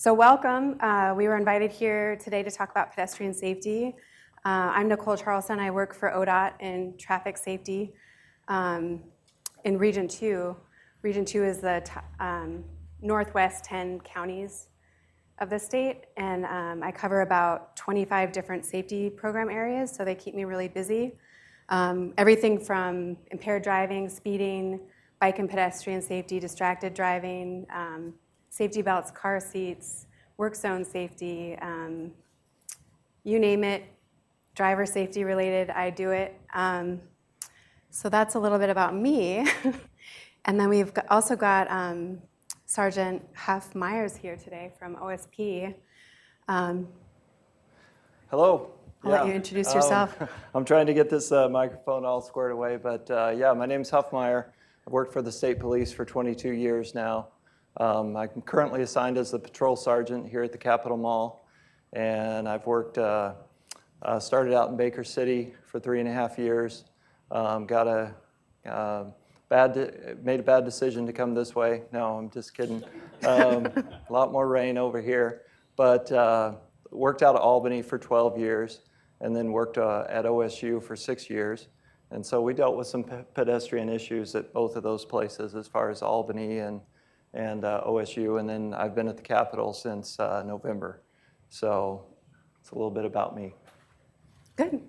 So welcome. We were invited here today to talk about pedestrian safety. I'm Nicole Charleston. I work for ODOT in traffic safety in Region 2. Region 2 is the northwest 10 counties of the state, and I cover about 25 different safety program areas, so they keep me really busy. Everything from impaired driving, speeding, bike and pedestrian safety, distracted driving, safety belts, car seats, work zone safety, you name it, driver safety related, I do it. So that's a little bit about me. And then we've also got Sergeant Huff Myers here today from OSP. Hello. I'll let you introduce yourself. I'm trying to get this microphone all squared away, but yeah, my name's Huff Meyer. I've worked for the state police for 22 years now. I'm currently assigned as the patrol sergeant here at the Capitol Mall, and I've worked, started out in Baker City for 3.5 years. Made a bad decision to come this way. No, I'm just kidding. A lot more rain over here, but worked out of Albany for 12 years, and then worked at OSU for 6 years. And so we dealt with some pedestrian issues at both of those places as far as Albany and OSU, and then I've been at the Capitol since November. So it's a little bit about me. Good.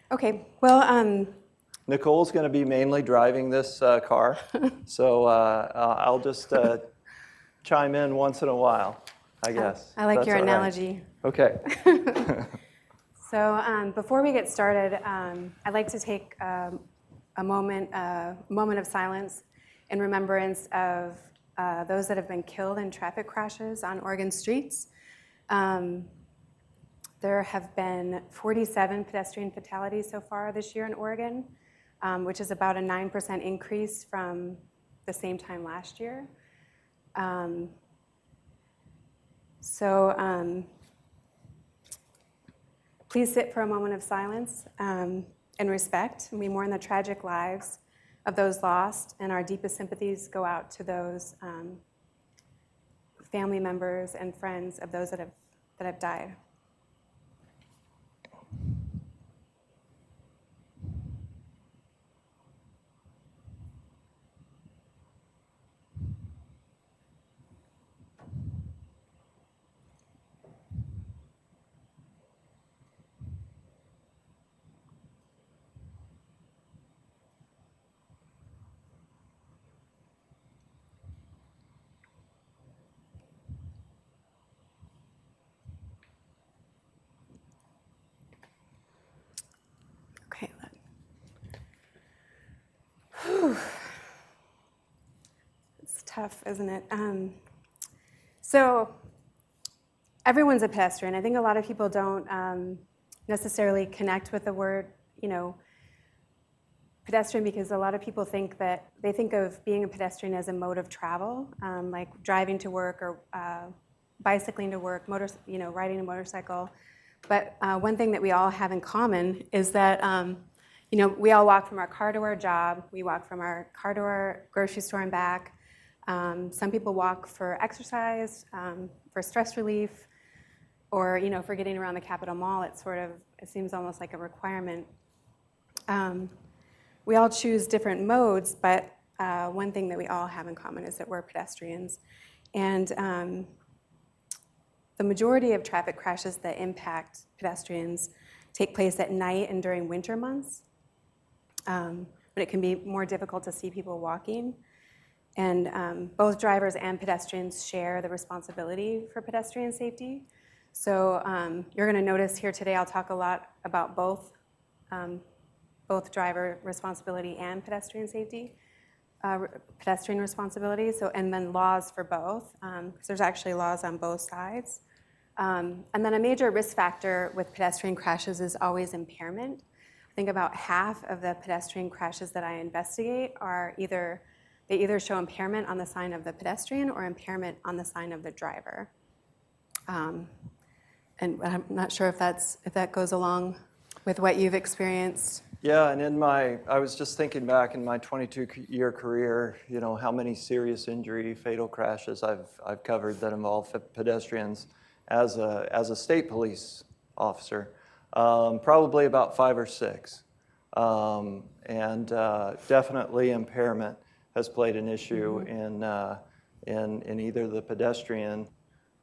Okay, well, Nicole's going to be mainly driving this car, so I'll just chime in once in a while, I guess. I like your right. analogy. Okay. So before we get started, I'd like to take a moment of silence in remembrance of those that have been killed in traffic crashes on Oregon streets. There have been 47 pedestrian fatalities so far this year in Oregon, which is about a 9% increase from the same time last year. Please sit for a moment of silence and respect. We mourn the tragic lives of those lost, and our deepest sympathies go out to those family members and friends of those that have died. It's tough, isn't it? So everyone's a pedestrian. I think a lot of people don't necessarily connect with the word, pedestrian, because a lot of people think of being a pedestrian as a mode of travel, like driving to work or bicycling to work, riding a motorcycle. But one thing that we all have in common is that we all walk from our car to our job. We walk from our car to our grocery store and back. Some people walk for exercise, for stress relief, or for getting around the Capitol Mall. It seems almost like a requirement. We all choose different modes, but one thing that we all have in common is that we're pedestrians. And the majority of traffic crashes that impact pedestrians take place at night and during winter months. But it can be more difficult to see people walking. And both drivers and pedestrians share the responsibility for pedestrian safety. So you're going to notice here today I'll talk a lot about both driver responsibility and pedestrian safety, pedestrian responsibility, and then laws for both, because there's actually laws on both sides. And then a major risk factor with pedestrian crashes is always impairment. I think about half of the pedestrian crashes that I investigate they either show impairment on the sign of the pedestrian or impairment on the sign of the driver. And I'm not sure if that goes along with what you've experienced. Yeah, and I was just thinking back in my 22-year career, how many serious injury, fatal crashes I've covered that involve pedestrians as a state police officer. Probably about 5 or 6. And definitely impairment has played an issue in either the pedestrian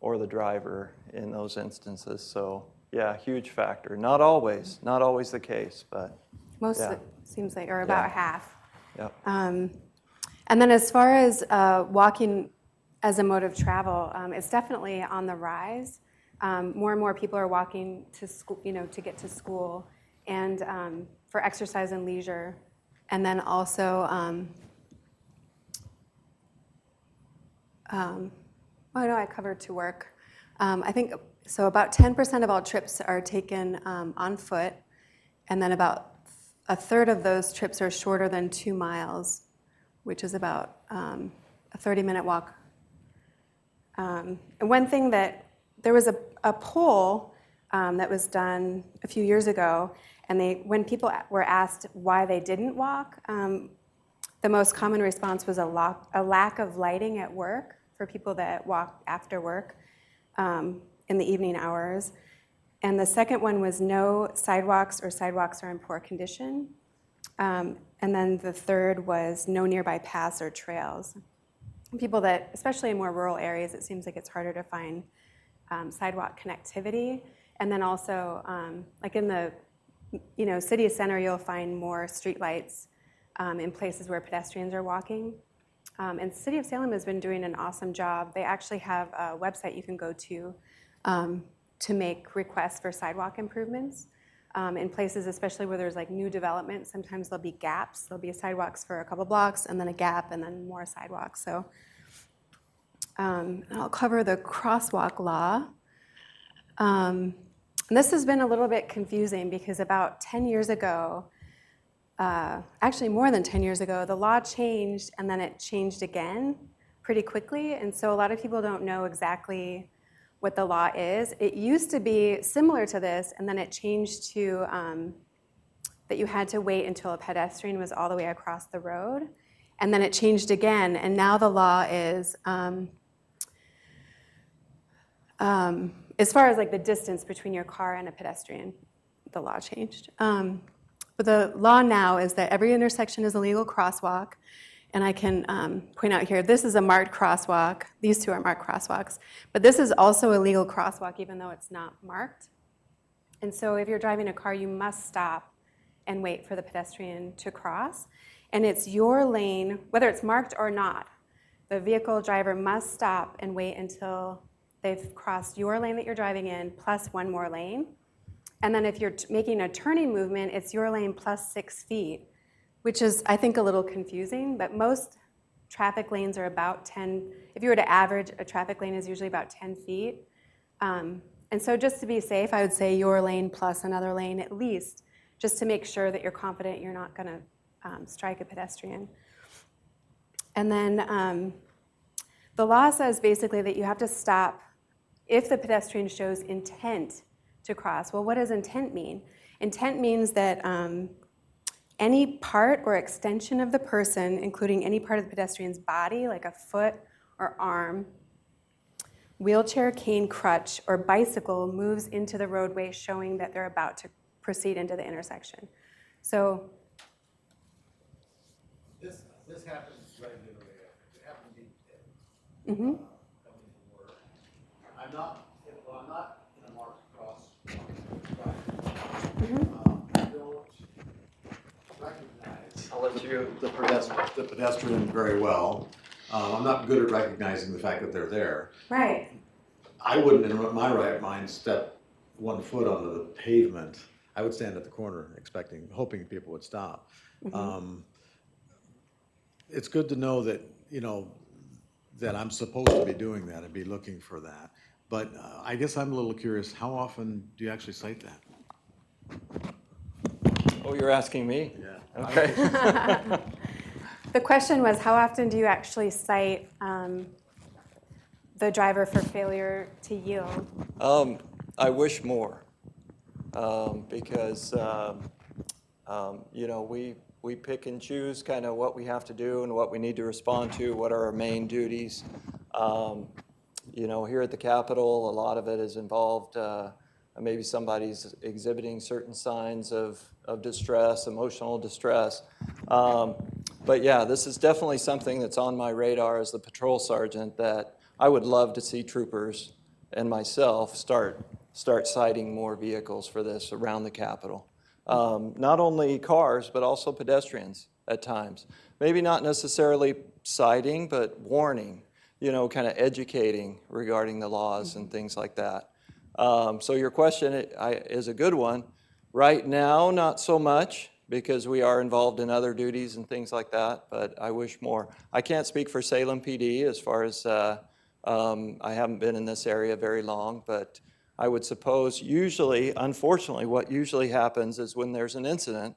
or the driver in those instances. So yeah, huge factor. Not always the case, but Most yeah. of it seems like, or about Yeah. half. Yep. And then as far as walking as a mode of travel, it's definitely on the rise. More and more people are walking to school, to get to school, and for exercise and leisure. And then also, I covered to work. I think so. About 10% of all trips are taken on foot, and then about a third of those trips are shorter than 2 miles, which is about a 30-minute walk. And one thing that there was a poll that was done a few years ago, and when people were asked why they didn't walk, the most common response was a lack of lighting at work for people that walk after work in the evening hours. And the second one was no sidewalks or sidewalks are in poor condition. And then the third was no nearby paths or trails. People that, especially in more rural areas, it seems like it's harder to find sidewalk connectivity. And then also, like in the city center, you'll find more streetlights in places where pedestrians are walking. And the City of Salem has been doing an awesome job. They actually have a website you can go to make requests for sidewalk improvements in places, especially where there's like new development. Sometimes there'll be gaps. There'll be sidewalks for a couple blocks, and then a gap, and then more sidewalks. So I'll cover the crosswalk law. And this has been a little bit confusing because about 10 years ago, actually more than 10 years ago, the law changed, and then it changed again pretty quickly. And so a lot of people don't know exactly what the law is. It used to be similar to this, and then it changed to that you had to wait until a pedestrian was all the way across the road. And then it changed again, and now the law is, as far as like the distance between your car and a pedestrian, the law changed. But the law now is that every intersection is a legal crosswalk. And I can point out here, this is a marked crosswalk. These two are marked crosswalks. But this is also a legal crosswalk, even though it's not marked. And so if you're driving a car, you must stop and wait for the pedestrian to cross. And it's your lane, whether it's marked or not. The vehicle driver must stop and wait until they've crossed your lane that you're driving in, plus one more lane. And then if you're making a turning movement, it's your lane plus 6 feet, which is, I think, a little confusing, but most traffic lanes are about 10. If you were to average, a traffic lane is usually about 10 feet. And so just to be safe, I would say your lane plus another lane at least, just to make sure that you're confident you're not going to strike a pedestrian. And then the law says basically that you have to stop if the pedestrian shows intent to cross. Well, what does intent mean? Intent means that any part or extension of the person, including any part of the pedestrian's body, like a foot or arm, wheelchair, cane, crutch, or bicycle, moves into the roadway showing that they're about to proceed into the intersection. So this happens regularly. It happened to me today. Mm-hmm. Coming to work. I'm not in a marked cross. I don't recognize I'll let you. the pedestrian very well. I'm not good at recognizing the fact that they're there. Right. I wouldn't, in my right mind, step 1 foot onto the pavement. I would stand at the corner, hoping people would stop. Mm-hmm. It's good to know that that I'm supposed to be doing that and be looking for that. But I guess I'm a little curious. How often do you actually cite that? Oh, you're asking me? Yeah. Okay. The question was, how often do you actually cite the driver for failure to yield? I wish more because You know, we pick and choose kind of what we have to do and what we need to respond to, what are our main duties. You know, here at the Capitol, a lot of it is involved, maybe somebody's exhibiting certain signs of distress, emotional distress. But yeah, this is definitely something that's on my radar as the patrol sergeant, that I would love to see troopers and myself start citing more vehicles for this around the Capitol. Not only cars, but also pedestrians at times. Maybe not necessarily citing, but warning, you know, kind of educating regarding the laws and things like that. So your question is a good one. Right now, not so much, because we are involved in other duties and things like that, but I wish more. I can't speak for Salem PD as far as I haven't been in this area very long, but I would suppose usually, unfortunately, what usually happens is when there's an incident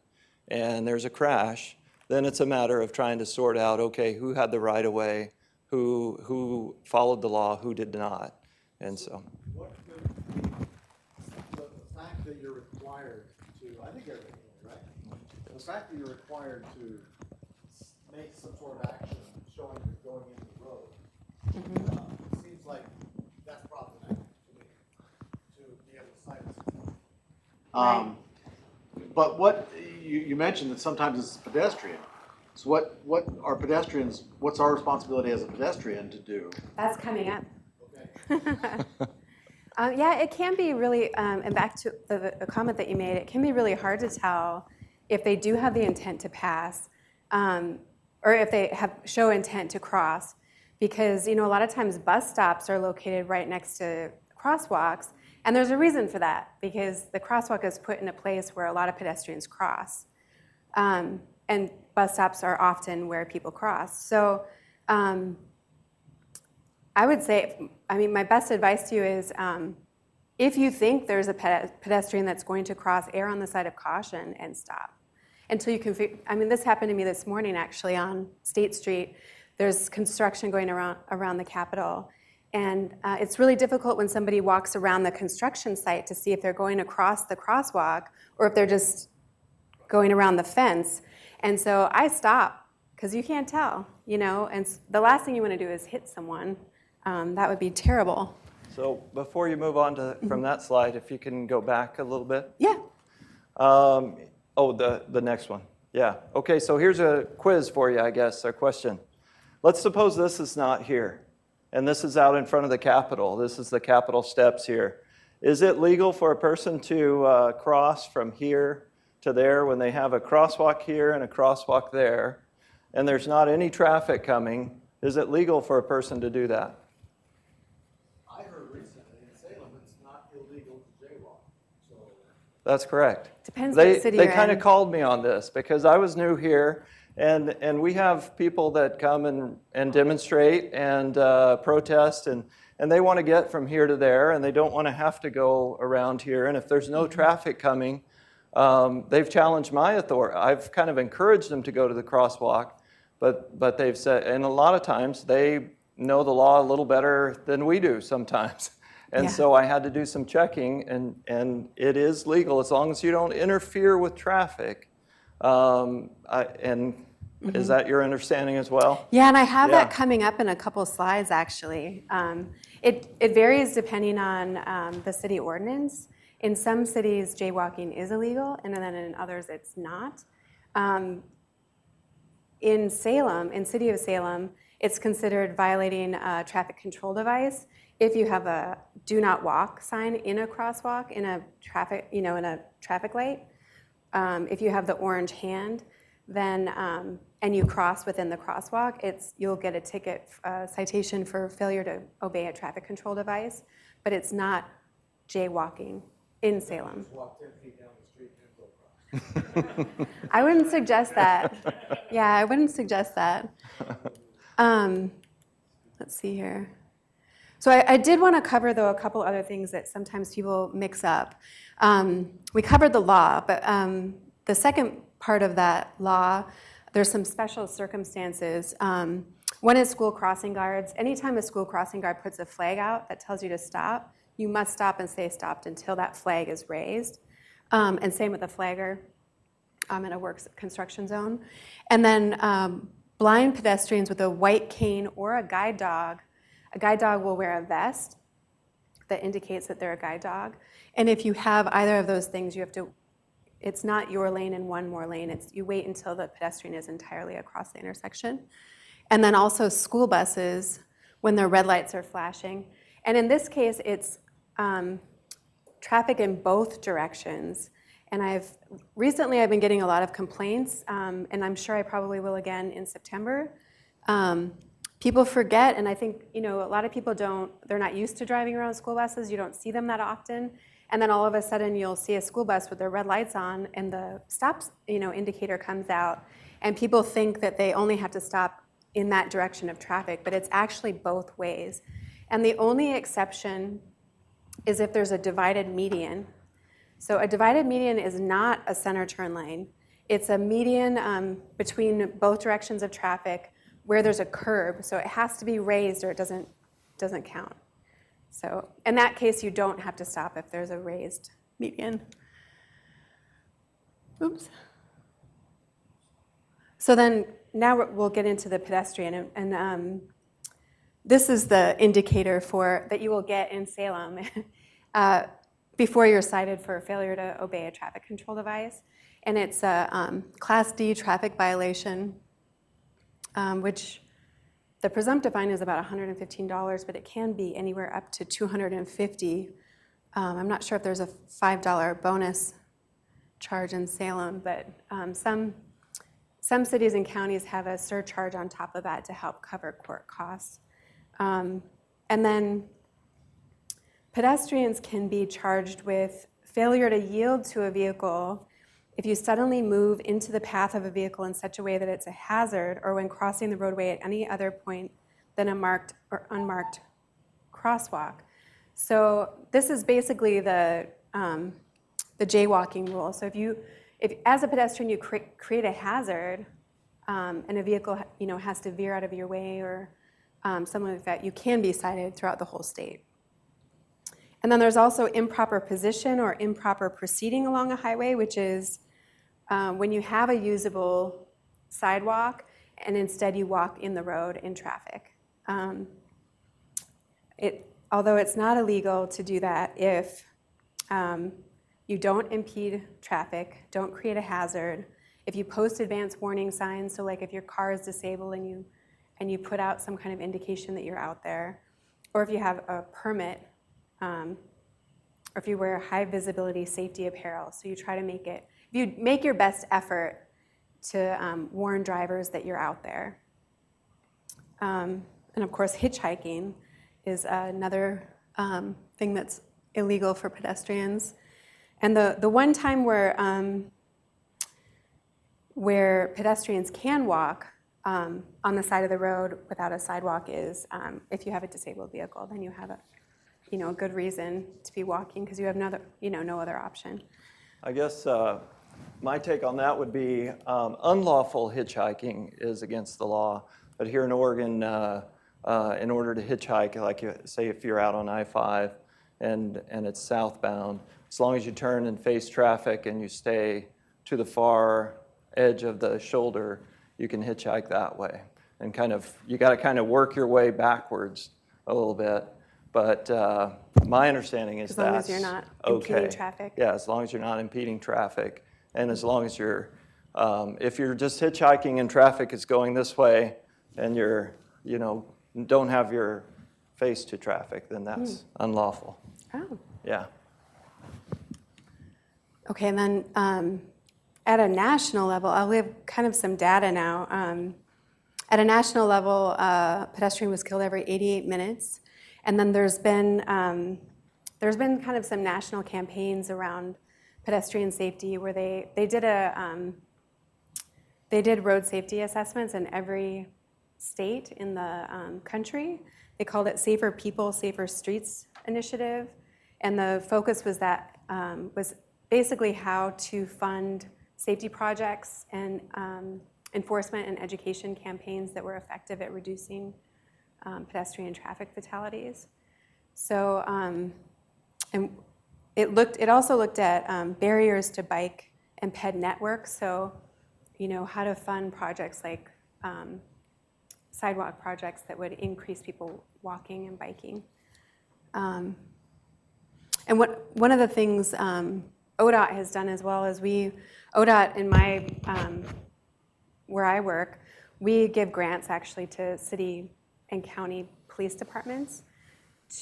and there's a crash, then it's a matter of trying to sort out, okay, who had the right of way, who followed the law, who did not, and so. What could the fact that you're required to, I think everything, right? The fact that you're required to make some sort of action showing you're going into the road, seems like that's problematic to me, to be able to cite it. Right. But what, you mentioned that sometimes it's pedestrian. So what are pedestrians, what's our responsibility as a pedestrian to do? That's coming up. Okay. Yeah, it can be really, and back to the comment that you made, it can be really hard to tell if they do have the intent to pass, or if they show intent to cross, because you know a lot of times bus stops are located right next to crosswalks, and there's a reason for that, because the crosswalk is put in a place where a lot of pedestrians cross, and bus stops are often where people cross. So I would say, I mean, my best advice to you is if you think there's a pedestrian that's going to cross, err on the side of caution and stop until you can. I mean, this happened to me this morning actually on State Street. There's construction going around the Capitol, and it's really difficult when somebody walks around the construction site to see if they're going across the crosswalk or if they're just going around the fence. And so I stop because you can't tell, you know, and the last thing you want to do is hit someone. That would be terrible. So before you move on from that slide, if you can go back a little bit. Yeah. The next one. Yeah. Okay, so here's a quiz for you, I guess, a question. Let's suppose this is not here, and this is out in front of the Capitol. This is the Capitol steps here. Is it legal for a person to cross from here to there when they have a crosswalk here and a crosswalk there, and there's not any traffic coming? Is it legal for a person to do that? I heard recently in Salem it's not illegal to jaywalk. So That's correct. Depends what city They you're kind of in. called me on this because I was new here, and we have people that come and demonstrate and protest, and they want to get from here to there, and they don't want to have to go around here. And if there's no traffic coming, they've challenged my authority. I've kind of encouraged them to go to the crosswalk, but they've said, and a lot of times they know the law a little better than we do sometimes. And Yeah. so I had to do some checking, and it is legal as long as you don't interfere with traffic. Is that your understanding as well? Yeah, and I have Yeah. that coming up in a couple slides, actually. It varies depending on the city ordinance. In some cities, jaywalking is illegal, and then in others, it's not. In Salem, in City of Salem, it's considered violating a traffic control device if you have a "Do Not Walk" sign in a crosswalk, in a traffic light. If you have the orange hand, then and you cross within the crosswalk, you'll get a ticket, citation for failure to obey a traffic control device, but it's not jaywalking in Salem. just walk 10 feet down the street and go across. I wouldn't suggest that. Yeah, I wouldn't suggest that. Let's see here. So I did want to cover, though, a couple other things that sometimes people mix up. We covered the law, but the second part of that law, there's some special circumstances. One is school crossing guards. Anytime a school crossing guard puts a flag out that tells you to stop, you must stop and stay stopped until that flag is raised. And same with the flagger. in a construction zone. And then blind pedestrians with a white cane or a guide dog will wear a vest that indicates that they're a guide dog. And if you have either of those things, it's not your lane and one more lane. You wait until the pedestrian is entirely across the intersection. And then also school buses, when their red lights are flashing. And in this case, it's traffic in both directions. And recently I've been getting a lot of complaints, and I'm sure I probably will again in September. People forget, and I think a lot of people they're not used to driving around school buses. You don't see them that often. And then all of a sudden you'll see a school bus with their red lights on and the stop indicator comes out. And people think that they only have to stop in that direction of traffic, but it's actually both ways. And the only exception is if there's a divided median. So a divided median is not a center turn lane. It's a median between both directions of traffic where there's a curb. So it has to be raised or it doesn't count. So in that case, you don't have to stop if there's a raised median. Oops. So then now we'll get into the pedestrian. And this is the indicator that you will get in Salem before you're cited for failure to obey a traffic control device. And it's a Class D traffic violation, which the presumptive fine is about $115, but it can be anywhere up to $250. I'm not sure if there's a $5 bonus charge in Salem, but some cities and counties have a surcharge on top of that to help cover court costs. And then pedestrians can be charged with failure to yield to a vehicle if you suddenly move into the path of a vehicle in such a way that it's a hazard, or when crossing the roadway at any other point than a marked or unmarked crosswalk. So this is basically the jaywalking rule. So if as a pedestrian you create a hazard, and a vehicle has to veer out of your way or something like that, you can be cited throughout the whole state. And then there's also improper position or improper proceeding along a highway, which is when you have a usable sidewalk and instead you walk in the road in traffic. Although it's not illegal to do that if you don't impede traffic, don't create a hazard, if you post advance warning signs, so like if your car is disabled and you put out some kind of indication that you're out there, or if you have a permit, or if you wear high visibility safety apparel, so you try to if you make your best effort to warn drivers that you're out there. And of course, hitchhiking is another thing that's illegal for pedestrians. And the one time where pedestrians can walk on the side of the road without a sidewalk is if you have a disabled vehicle, then you have a good reason to be walking because you have no other option. I guess my take on that would be unlawful hitchhiking is against the law. But here in Oregon, in order to hitchhike, like say if you're out on I-5 and it's southbound, as long as you turn and face traffic and you stay to the far edge of the shoulder, you can hitchhike that way. And you got to kind of work your way backwards a little bit. But my understanding is as long as you're not impeding traffic. Yeah, as long as you're not impeding traffic, and as long as you're, if you're just hitchhiking and traffic is going this way, and don't have your face to traffic, then that's unlawful. Oh. Yeah. Okay, and then at a national level, I'll give kind of some data now. At a national level, a pedestrian was killed every 88 minutes. And then there's been kind of some national campaigns around pedestrian safety where they did road safety assessments in every state in the country. They called it Safer People, Safer Streets initiative. And the focus was was basically how to fund safety projects and enforcement and education campaigns that were effective at reducing pedestrian traffic fatalities. So, and it also looked at barriers to bike and ped networks. So, how to fund projects like sidewalk projects that would increase people walking and biking. And one of the things ODOT has done as well is ODOT in my, where I work, we give grants actually to city and county police departments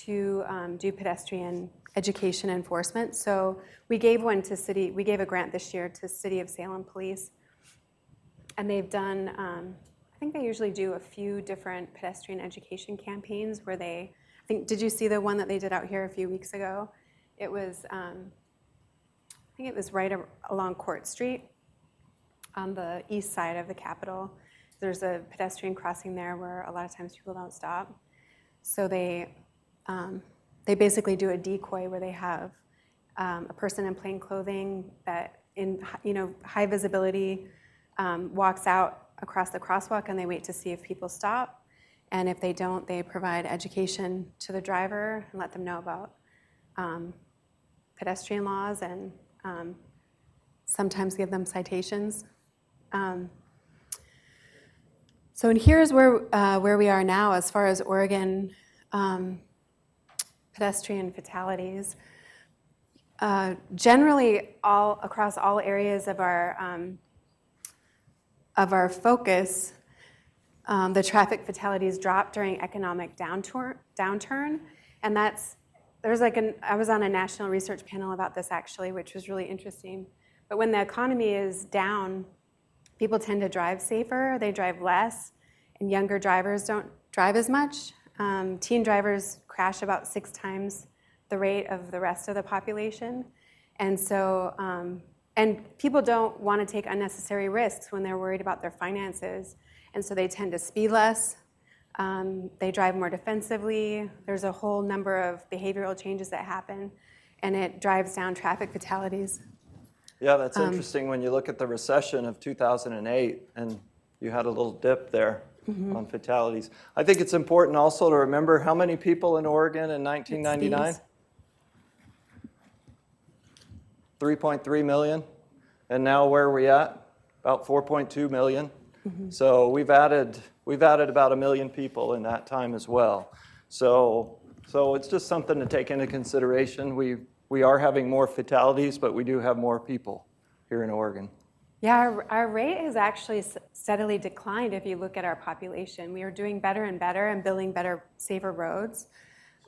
to do pedestrian education enforcement. So we gave a grant this year to City of Salem Police. And they've done, I think they usually do a few different pedestrian education campaigns where did you see the one that they did out here a few weeks ago? It was, I think it was right along Court Street on the east side of the Capitol. There's a pedestrian crossing there where a lot of times people don't stop. So they basically do a decoy where they have a person in plain clothing that in high visibility walks out across the crosswalk, and they wait to see if people stop. And if they don't, they provide education to the driver and let them know about pedestrian laws and sometimes give them citations. So and here's where we are now as far as Oregon pedestrian fatalities. Generally, across all areas of our focus, the traffic fatalities dropped during economic downturn, and I was on a national research panel about this actually, which was really interesting. But when the economy is down, people tend to drive safer, they drive less, and younger drivers don't drive as much. Teen drivers crash about 6 times the rate of the rest of the population. And so, and people don't want to take unnecessary risks when they're worried about their finances. And so they tend to speed less. They drive more defensively. There's a whole number of behavioral changes that happen, and it drives down traffic fatalities. Yeah, that's interesting when you look at the recession of 2008, and you had a little dip there on fatalities. I think it's important also to remember how many people in Oregon in 1999? 3.3 million. And now where are we at? About 4.2 million. So we've added about 1 million people in that time as well. So it's just something to take into consideration. We are having more fatalities, but we do have more people here in Oregon. Yeah, our rate has actually steadily declined if you look at our population. We are doing better and better and building better, safer roads.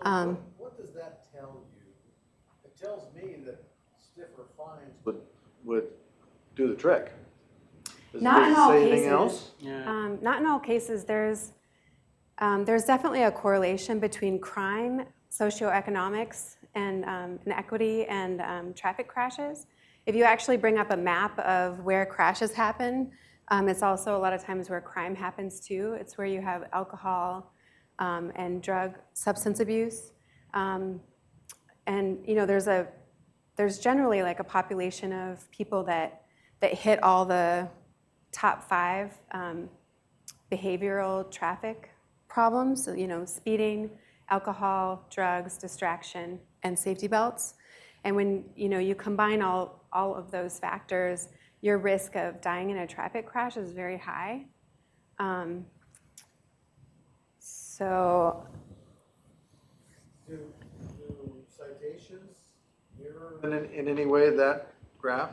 So what does that tell you? It tells me that stiffer fines would do the trick. Not in all say cases. anything else? Not in all cases. There's definitely a correlation between crime, socioeconomics, and inequity and traffic crashes. If you actually bring up a map of where crashes happen, it's also a lot of times where crime happens too. It's where you have alcohol and drug substance abuse. And there's generally like a population of people that hit all the top 5 behavioral traffic problems. So, speeding, alcohol, drugs, distraction, and safety belts. And when you combine all of those factors, your risk of dying in a traffic crash is very high. So, Do citations mirror in any way that graph?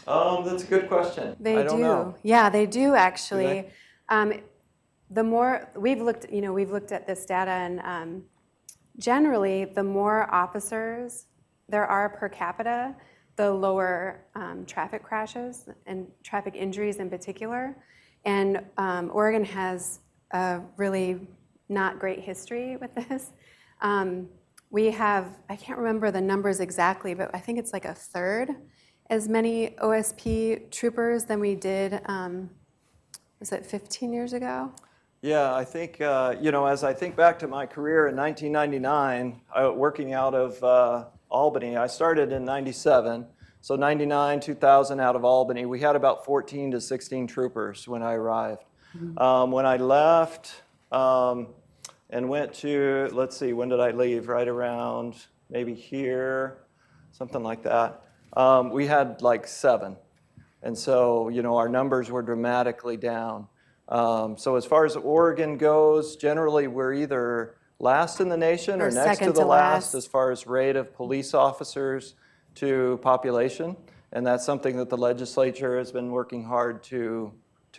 That's a good question. they I don't do. know. Yeah, they do actually. Do The more we've looked at this data, and generally, the more officers there are per capita, the lower traffic crashes and traffic injuries in particular. And Oregon has a really not great history with this. We have, I can't remember the numbers exactly, but I think it's like a third as many OSP troopers than we did, was it 15 years ago? Yeah, I think, as I think back to my career in 1999, working out of Albany, I started in 97. So 99, 2000 out of Albany, we had about 14 to 16 troopers when I arrived. When I left and went to, let's see, when did I leave? Right around maybe here, something like that. we had like 7. And so, our numbers were dramatically down. So as far as Oregon goes, generally we're either last in the nation or next to second the to last last. as far as rate of police officers to population. And that's something that the legislature has been working hard to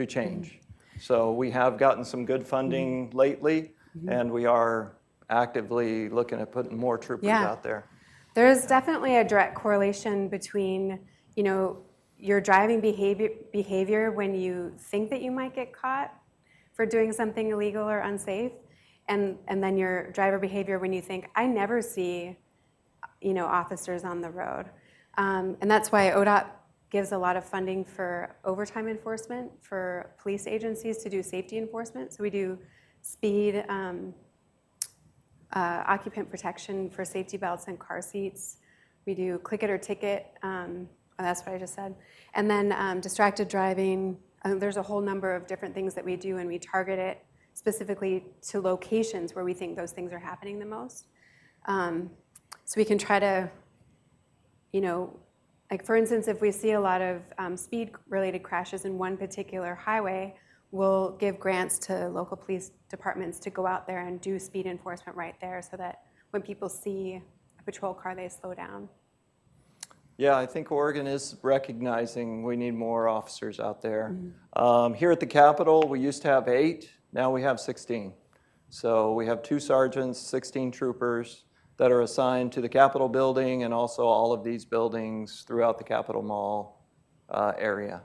change. So we have gotten some good funding lately, and we are actively looking at putting more troopers out there. There is definitely a direct correlation between, your driving behavior when you think that you might get caught for doing something illegal or unsafe, and then your driver behavior when you think, I never see, officers on the road. And that's why ODOT gives a lot of funding for overtime enforcement for police agencies to do safety enforcement. So we do speed, occupant protection for safety belts and car seats. We do click it or ticket. That's what I just said. And then distracted driving. There's a whole number of different things that we do, and we target it specifically to locations where we think those things are happening the most. So we can try to, like for instance, if we see a lot of speed-related crashes in one particular highway, we'll give grants to local police departments to go out there and do speed enforcement right there so that when people see a patrol car, they slow down. Yeah, I think Oregon is recognizing we need more officers out there. Here at the Capitol, we used to have 8, now we have 16. So we have 2 sergeants, 16 troopers that are assigned to the Capitol building and also all of these buildings throughout the Capitol Mall area.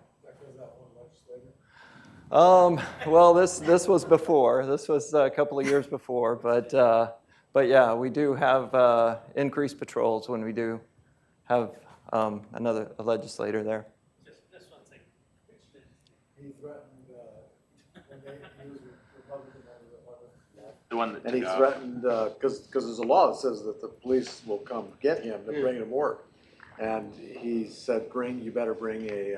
Well, this was before. This was a couple of years before, but yeah, we do have increased patrols when we do have a legislator there. Just one second. He threatened, when he was Republican, The one that and he took off. threatened, because there's a law that says that the police will come get him to bring him to work. And he said, you better bring a,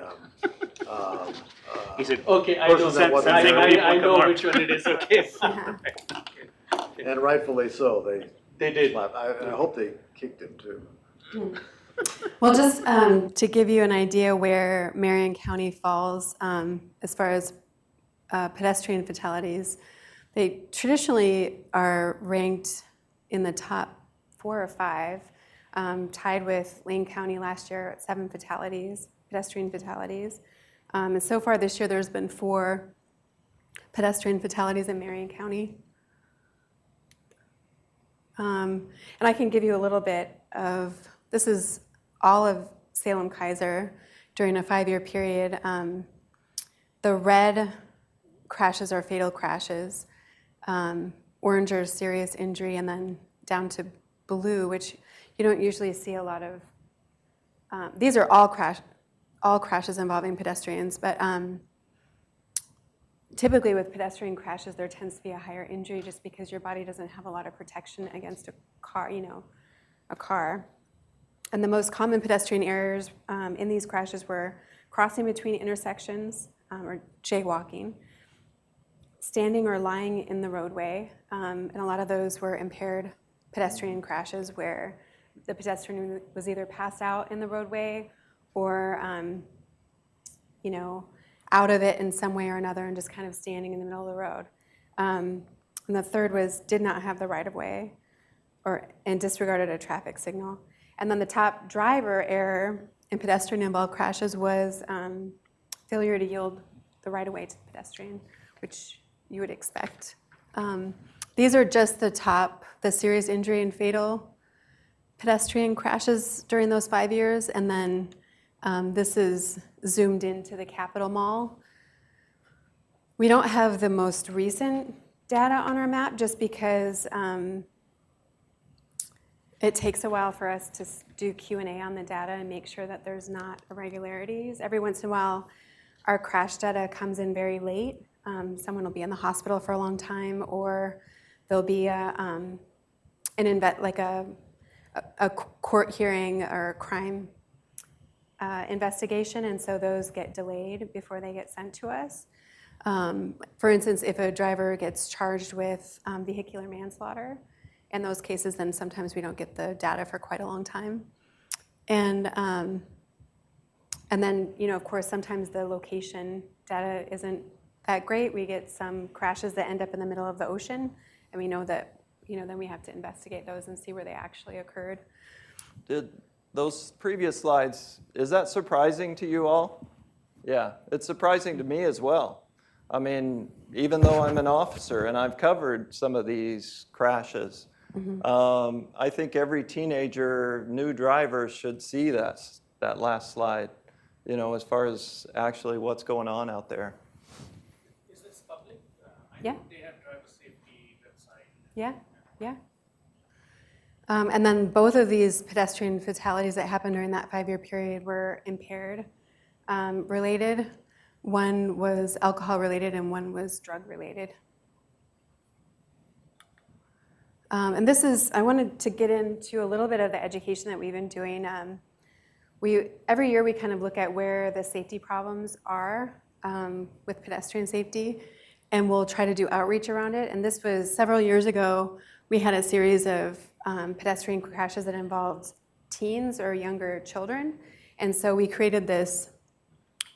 He said, okay, I know, person that wasn't there. I know which one it is, okay. and rightfully so, They did. slapped. I hope they kicked him too. Well, just to give you an idea where Marion County falls as far as pedestrian fatalities, they traditionally are ranked in the top 4 or 5, tied with Lane County last year at 7 fatalities, pedestrian fatalities. And so far this year, there's been 4 pedestrian fatalities in Marion County. And I can give you a little bit of, this is all of Salem-Keizer during a 5-year period. The red crashes are fatal crashes. Orange are serious injury, and then down to blue, which you don't usually see a lot of. These are all crashes involving pedestrians, but typically with pedestrian crashes, there tends to be a higher injury just because your body doesn't have a lot of protection against a car, a car. And the most common pedestrian errors in these crashes were crossing between intersections or jaywalking, standing or lying in the roadway, and a lot of those were impaired pedestrian crashes where the pedestrian was either passed out in the roadway or, out of it in some way or another and just kind of standing in the middle of the road. And the third was did not have the right-of-way and disregarded a traffic signal. And then the top driver error in pedestrian-involved crashes was failure to yield the right-of-way to the pedestrian, which you would expect. These are just the serious injury and fatal pedestrian crashes during those 5 years, and then this is zoomed into the Capitol Mall. We don't have the most recent data on our map just because it takes a while for us to do Q&A on the data and make sure that there's not irregularities. Every once in a while, our crash data comes in very late. Someone will be in the hospital for a long time, or there'll be a court hearing or crime investigation, and so those get delayed before they get sent to us. For instance, if a driver gets charged with vehicular manslaughter, in those cases, then sometimes we don't get the data for quite a long time. And And then, of course, sometimes the location data isn't that great. We get some crashes that end up in the middle of the ocean, and we know that, then we have to investigate those and see where they actually occurred. Did those previous slides, is that surprising to you all? Yeah, it's surprising to me as well. I mean, even though I'm an officer and I've covered some of these crashes, I think every teenager, new driver should see that last slide, as far as actually what's going on out there. Is this public? I Yeah. think they have driver safety website. Yeah. And then both of these pedestrian fatalities that happened during that 5-year period were impaired related. One was alcohol related and one was drug related. And I wanted to get into a little bit of the education that we've been doing. Every year we kind of look at where the safety problems are with pedestrian safety, and we'll try to do outreach around it. And this was several years ago. We had a series of pedestrian crashes that involved teens or younger children. And so we created this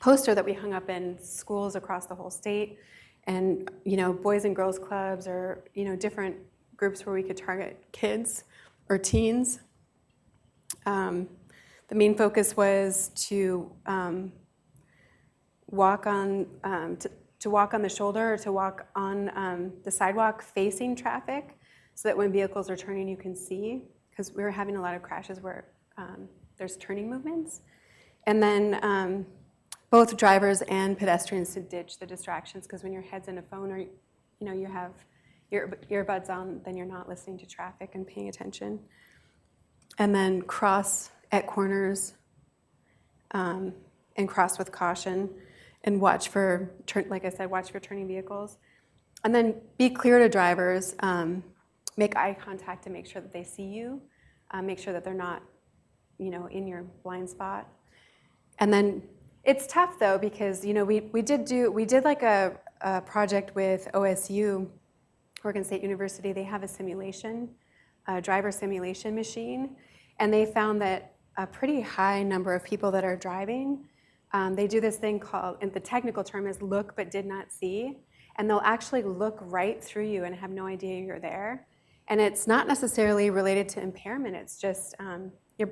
poster that we hung up in schools across the whole state, and boys and girls clubs, or different groups where we could target kids or teens. The main focus was to walk on the shoulder, or to walk on the sidewalk facing traffic, so that when vehicles are turning, you can see, because we were having a lot of crashes where there's turning movements. And then both drivers and pedestrians to ditch the distractions, because when your head's in a phone, or you have your earbuds on, then you're not listening to traffic and paying attention. And then cross at corners and cross with caution, and watch for, like I said, watch for turning vehicles. And then be clear to drivers, make eye contact to make sure that they see you, make sure that they're not, in your blind spot. And then it's tough though, because we did like a project with OSU, Oregon State University. They have a driver simulation machine, and they found that a pretty high number of people that are driving, they do this thing called, and the technical term is look but did not see, and they'll actually look right through you and have no idea you're there. And it's not necessarily related to impairment. It's just your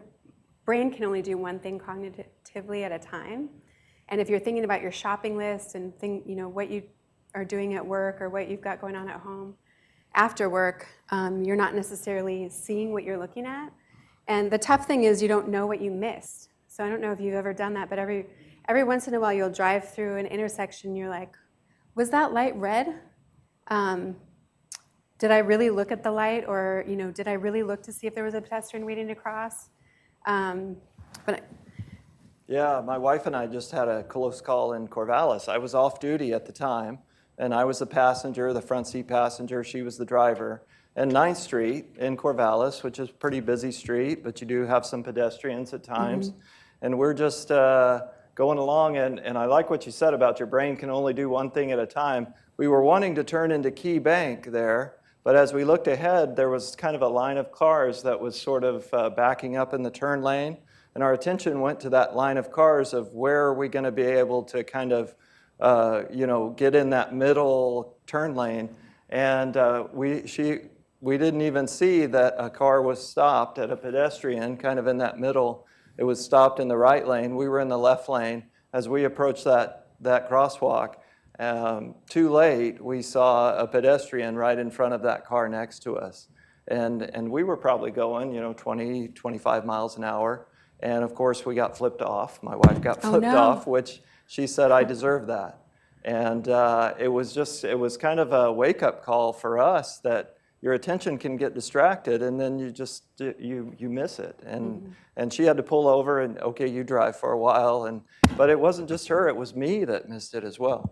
brain can only do one thing cognitively at a time. And if you're thinking about your shopping list and what you are doing at work, or what you've got going on at home after work, you're not necessarily seeing what you're looking at. And the tough thing is you don't know what you missed. So I don't know if you've ever done that, but every once in a while you'll drive through an intersection, you're like, was that light red? Did I really look at the light, or did I really look to see if there was a pedestrian waiting to cross? Yeah, my wife and I just had a close call in Corvallis. I was off duty at the time, and I was the passenger, the front seat passenger. She was the driver. And 9th Street in Corvallis, which is a pretty busy street, but you do have some pedestrians at times. And we're just going along, and I like what you said about your brain can only do one thing at a time. We were wanting to turn into Key Bank there, but as we looked ahead, there was kind of a line of cars that was sort of backing up in the turn lane. And our attention went to that line of cars of where are we going to be able to kind of, get in that middle turn lane. And we didn't even see that a car was stopped at a pedestrian kind of in that middle. It was stopped in the right lane. We were in the left lane. As we approached that crosswalk, too late, we saw a pedestrian right in front of that car next to us. And we were probably going, 20, 25 miles an hour. And of course, we got flipped off. My wife got flipped off, which she said, I deserve that. And it was kind of a wake-up call for us that your attention can get distracted, and then you miss it. And she had to pull over, and okay, you drive for a while. But it wasn't just her; it was me that missed it as well.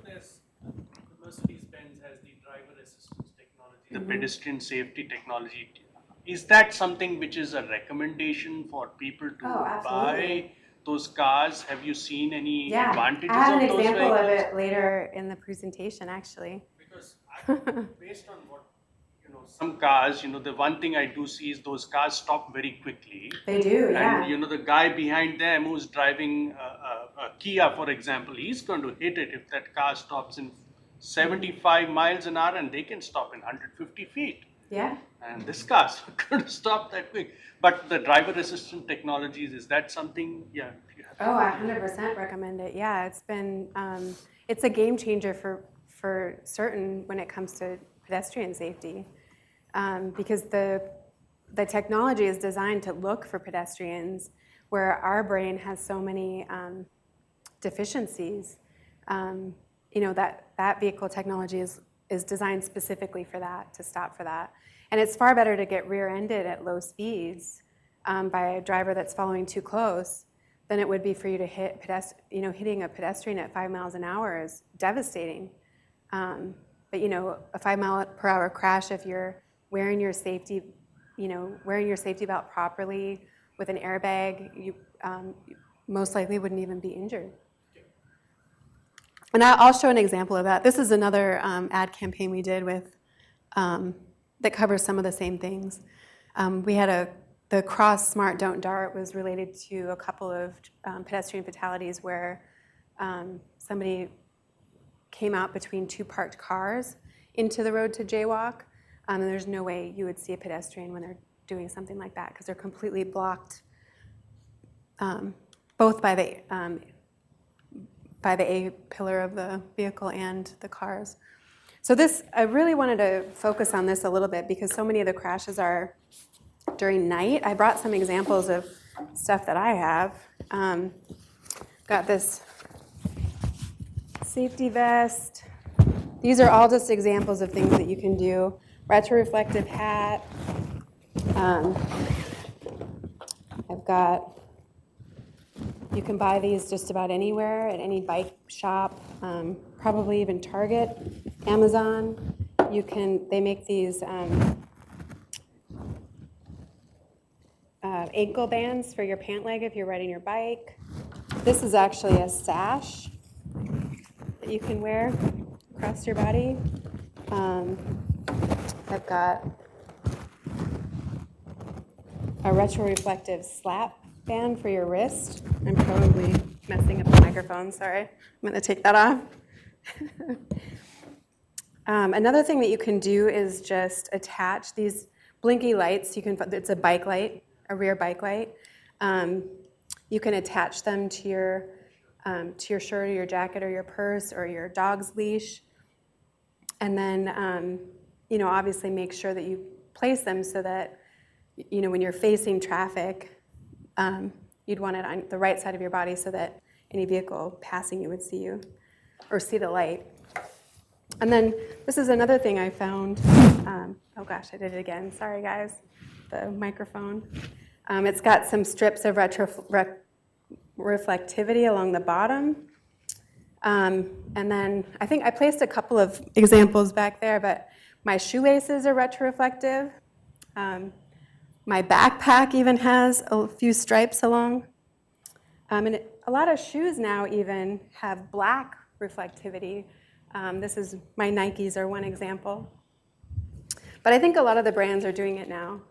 There's Mercedes-Benz has the driver assistance technology, the pedestrian safety technology. Is that something which is a recommendation for people to buy those cars? Have you seen any advantages of those vehicles? I have an example of it later in the presentation, actually. Because based on what some cars, the one thing I do see is those cars stop very quickly. They do, yeah. And the guy behind them who's driving a Kia, for example, he's going to hit it if that car stops in 75 miles an hour, and they can stop in 150 feet. Yeah. And this car's not going to stop that quick. But the driver assistant technologies, is that something? Yeah. Oh, I 100% recommend it. Yeah, it's been, it's a game changer for certain when it comes to pedestrian safety, because the technology is designed to look for pedestrians where our brain has so many deficiencies. That vehicle technology is designed specifically for that, to stop for that. And it's far better to get rear-ended at low speeds by a driver that's following too close than it would be for you to hit hitting a pedestrian at 5 miles an hour is devastating. But a 5 mile per hour crash, if you're wearing your safety belt properly with an airbag, you most likely wouldn't even be injured. And I'll show an example of that. This is another ad campaign we did with that covers some of the same things. We had the Cross Smart Don't Dart was related to a couple of pedestrian fatalities where somebody came out between two parked cars into the road to jaywalk. And there's no way you would see a pedestrian when they're doing something like that because they're completely blocked both by the A pillar of the vehicle and the cars. So I really wanted to focus on this a little bit because so many of the crashes are during night. I brought some examples of stuff that I have. Got this safety vest. These are all just examples of things that you can do. Retroreflective hat. I've got, you can buy these just about anywhere, at any bike shop, probably even Target, Amazon. They make these ankle bands for your pant leg if you're riding your bike. This is actually a sash that you can wear across your body. I've got a retroreflective slap band for your wrist. I'm probably messing up the microphone, sorry. I'm going to take that off. Another thing that you can do is just attach these blinky lights. It's a bike light, a rear bike light. You can attach them to your shirt or your jacket or your purse or your dog's leash. And then, obviously make sure that you place them so that, when you're facing traffic, you'd want it on the right side of your body so that any vehicle passing you would see you or see the light. And then this is another thing I found. Oh gosh, I did it again. Sorry, guys. The microphone. It's got some strips of reflectivity along the bottom. And then I think I placed a couple of examples back there, but my shoelaces are retroreflective. My backpack even has a few stripes along. And a lot of shoes now even have black reflectivity. My Nikes are one example. But I think a lot of the brands are doing it now.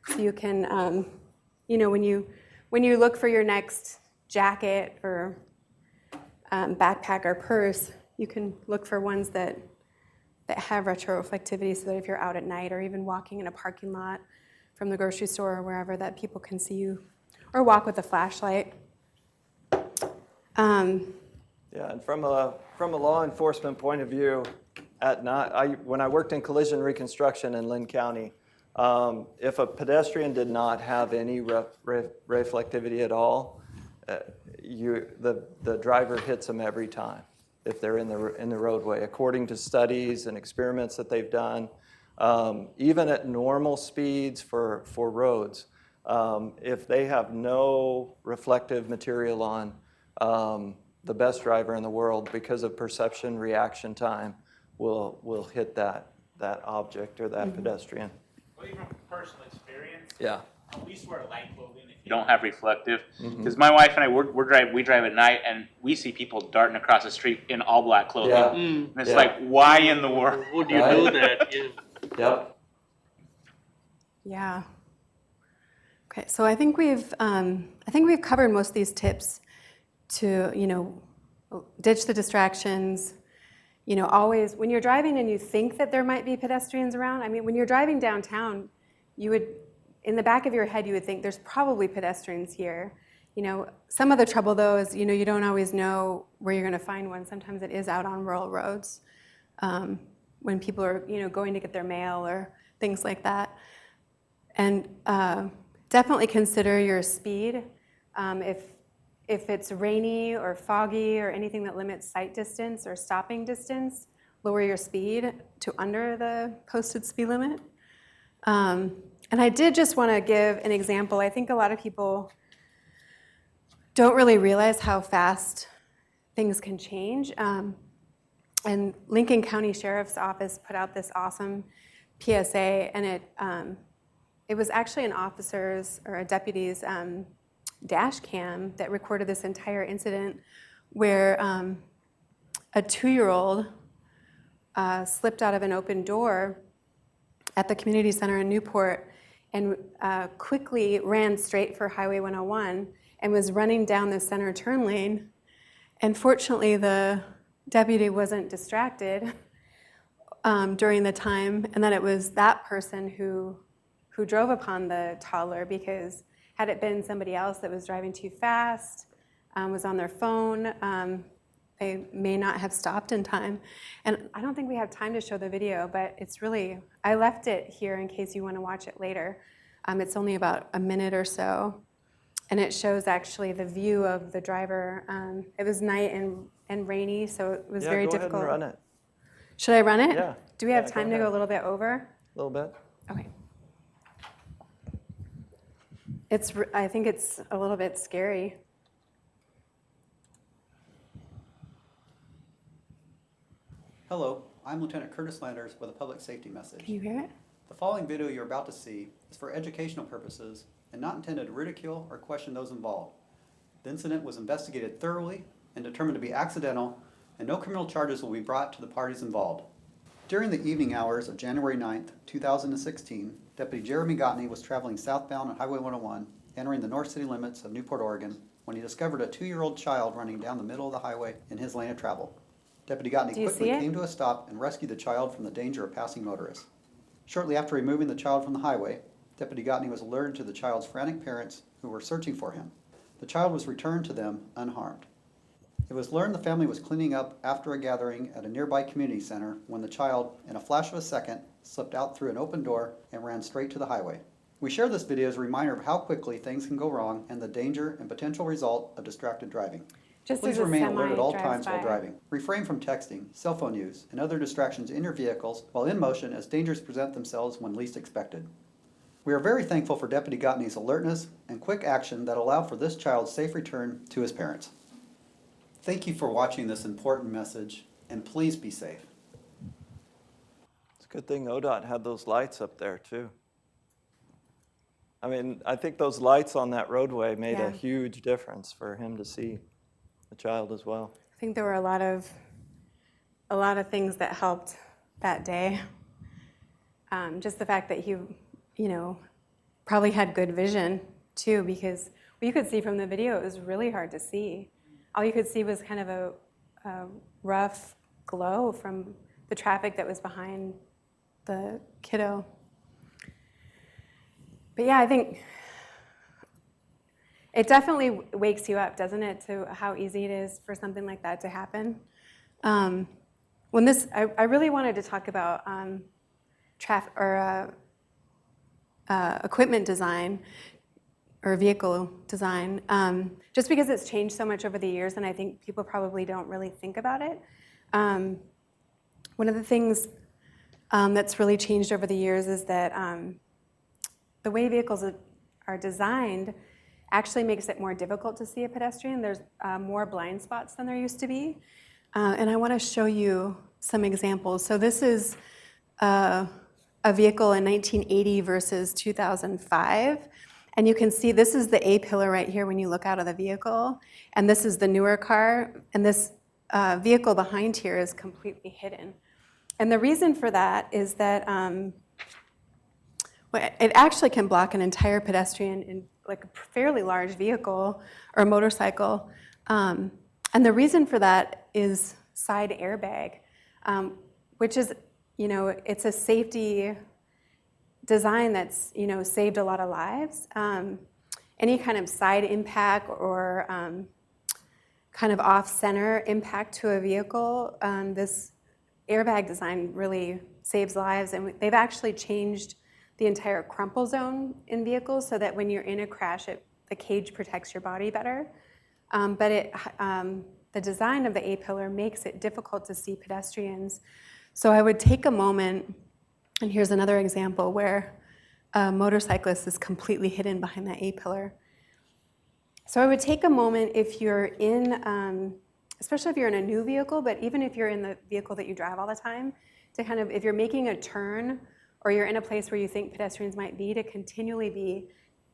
So you can, when you look for your next jacket or backpack or purse, you can look for ones that have retroreflectivity so that if you're out at night or even walking in a parking lot from the grocery store or wherever, that people can see you, or walk with a flashlight. Yeah, and from a law enforcement point of view, at night, when I worked in collision reconstruction in Lynn County, if a pedestrian did not have any reflectivity at all, the driver hits them every time if they're in the roadway. According to studies and experiments that they've done, even at normal speeds for roads, if they have no reflective material on, the best driver in the world, because of perception reaction time, will hit that object or that pedestrian. Well, even from personal experience, Yeah. we wear light clothing if you don't have reflective. Because my wife and I, we drive at night, and we see people darting across the street in all black clothing. Yeah. And it's Yeah. like, why in the world? Would you do that? Yeah. Yep. Yeah. Okay, so I think we've covered most of these tips to, ditch the distractions. Always, when you're driving and you think that there might be pedestrians around, I mean, when you're driving downtown, in the back of your head, you would think there's probably pedestrians here. Some of the trouble though is, you don't always know where you're gonna find one. Sometimes it is out on rural roads when people are, going to get their mail or things like that. And definitely consider your speed. If it's rainy or foggy or anything that limits sight distance or stopping distance, lower your speed to under the posted speed limit. And I did just want to give an example. I think a lot of people don't really realize how fast things can change. And Lincoln County Sheriff's Office put out this awesome PSA, and it was actually an officer's or a deputy's dash cam that recorded this entire incident where a 2-year-old slipped out of an open door at the community center in Newport and quickly ran straight for Highway 101 and was running down the center turn lane. And fortunately, the deputy wasn't distracted during the time, and that it was that person who drove upon the toddler, because had it been somebody else that was driving too fast, was on their phone, they may not have stopped in time. And I don't think we have time to show the video, but it's really, I left it here in case you want to watch it later. It's only about a minute or so, and it shows actually the view of the driver. It was night and rainy, so it was very difficult. Go ahead and run it. Should I run it? Yeah. Do we have Yeah, time go to go a ahead. little bit over? A little bit. Okay. I think it's a little bit scary. Hello, I'm Lieutenant Curtis Landers with a public safety message. Can you hear it? The following video you're about to see is for educational purposes and not intended to ridicule or question those involved. The incident was investigated thoroughly and determined to be accidental, and no criminal charges will be brought to the parties involved. During the evening hours of January 9th, 2016, Deputy Jeremy Gottney was traveling southbound on Highway 101, entering the north city limits of Newport, Oregon, when he discovered a 2-year-old child running down the middle of the highway in his lane of travel. Deputy Gottney Do you quickly see it? came to a stop and rescued the child from the danger of passing motorists. Shortly after removing the child from the highway, Deputy Gottney was alerted to the child's frantic parents who were searching for him. The child was returned to them unharmed. It was learned the family was cleaning up after a gathering at a nearby community center when the child, in a flash of a second, slipped out through an open door and ran straight to the highway. We share this video as a reminder of how quickly things can go wrong and the danger and potential result of distracted driving. Just Please as a remain semi alert at all drives times while by. driving. Refrain from texting, cell phone use, and other distractions in your vehicles while in motion, as dangers present themselves when least expected. We are very thankful for Deputy Gottney's alertness and quick action that allowed for this child's safe return to his parents. Thank you for watching this important message, and please be safe. It's a good thing ODOT had those lights up there too. I mean, I think those lights on that roadway made Yeah. a huge difference for him to see the child as well. I think there were a lot of things that helped that day. Just the fact that he, probably had good vision too, because what you could see from the video, it was really hard to see. All you could see was kind of a rough glow from the traffic that was behind the kiddo. But yeah, I think it definitely wakes you up, doesn't it, to how easy it is for something like that to happen. I really wanted to talk about equipment design or vehicle design, just because it's changed so much over the years, and I think people probably don't really think about it. One of the things that's really changed over the years is that the way vehicles are designed actually makes it more difficult to see a pedestrian. There's more blind spots than there used to be. And I want to show you some examples. So this is a vehicle in 1980 versus 2005. And you can see this is the A-pillar right here when you look out of the vehicle. And this is the newer car. And this vehicle behind here is completely hidden. And the reason for that is that Well, it actually can block an entire pedestrian in like a fairly large vehicle or motorcycle. And the reason for that is side airbag, which is, it's a safety design that's, saved a lot of lives. Any kind of side impact or kind of off-center impact to a vehicle, this airbag design really saves lives. And they've actually changed the entire crumple zone in vehicles so that when you're in a crash, the cage protects your body better. But the design of the A-pillar makes it difficult to see pedestrians. So I would take a moment, and here's another example where a motorcyclist is completely hidden behind that A-pillar. So I would take a moment if you're in, especially if you're in a new vehicle, but even if you're in the vehicle that you drive all the time, to kind of, if you're making a turn or you're in a place where you think pedestrians might be, to continually be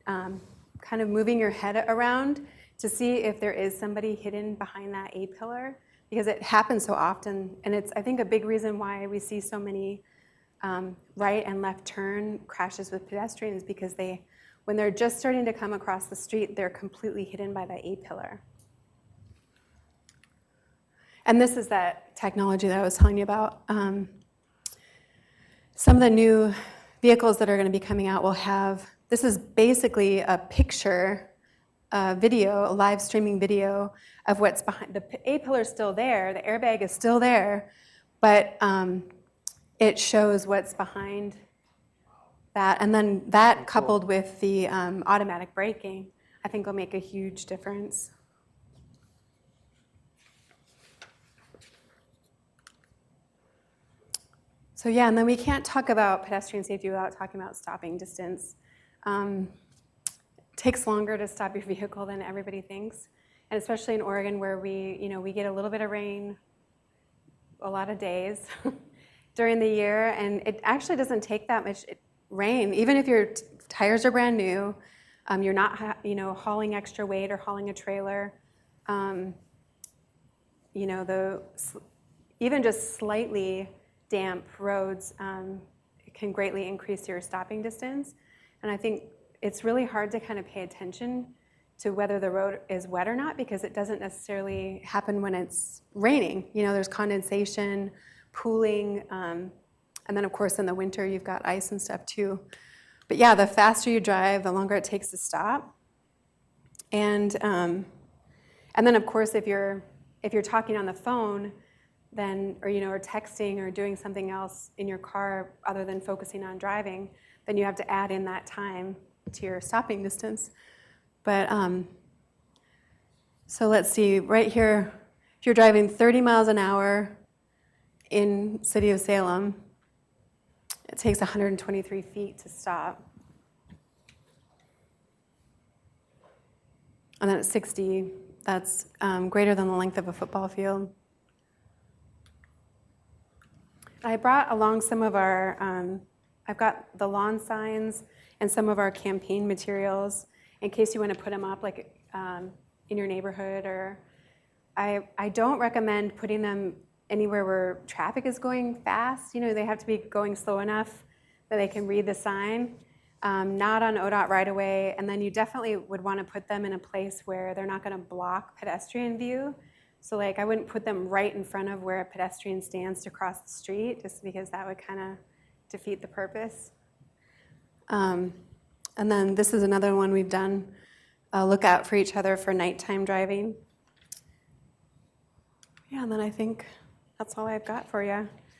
kind of moving your head around to see if there is somebody hidden behind that A-pillar, because it happens so often. And it's, I think, a big reason why we see so many right and left turn crashes with pedestrians, because when they're just starting to come across the street, they're completely hidden by the A-pillar. And this is that technology that I was telling you about. Some of the new vehicles that are going to be coming out will have, this is basically a picture video, a live streaming video of what's behind. The A-pillar is still there, the airbag is still there, but it shows what's behind that. And then that coupled with the automatic braking, I think will make a huge difference. So yeah, and then we can't talk about pedestrian safety without talking about stopping distance. It takes longer to stop your vehicle than everybody thinks, and especially in Oregon where we get a little bit of rain a lot of days during the year, and it actually doesn't take that much rain. Even if your tires are brand new, you're not hauling extra weight or hauling a trailer. Even just slightly damp roads can greatly increase your stopping distance. And I think it's really hard to kind of pay attention to whether the road is wet or not, because it doesn't necessarily happen when it's raining. There's condensation, pooling, and then of course in the winter you've got ice and stuff too. But yeah, the faster you drive, the longer it takes to stop. And then of course if you're talking on the phone, then, or texting or doing something else in your car other than focusing on driving, then you have to add in that time to your stopping distance. But so let's see, right here, if you're driving 30 miles an hour in city of Salem, it takes 123 feet to stop. And then at 60, that's greater than the length of a football field. I brought along some of our, I've got the lawn signs and some of our campaign materials in case you want to put them up like in your neighborhood. Or I don't recommend putting them anywhere where traffic is going fast. They have to be going slow enough that they can read the sign, not on ODOT right away. And then you definitely would want to put them in a place where they're not going to block pedestrian view. So like I wouldn't put them right in front of where a pedestrian stands to cross the street, just because that would kind of defeat the purpose. And then this is another one we've done, look out for each other for nighttime driving. Yeah, and then I think that's all I've got for you.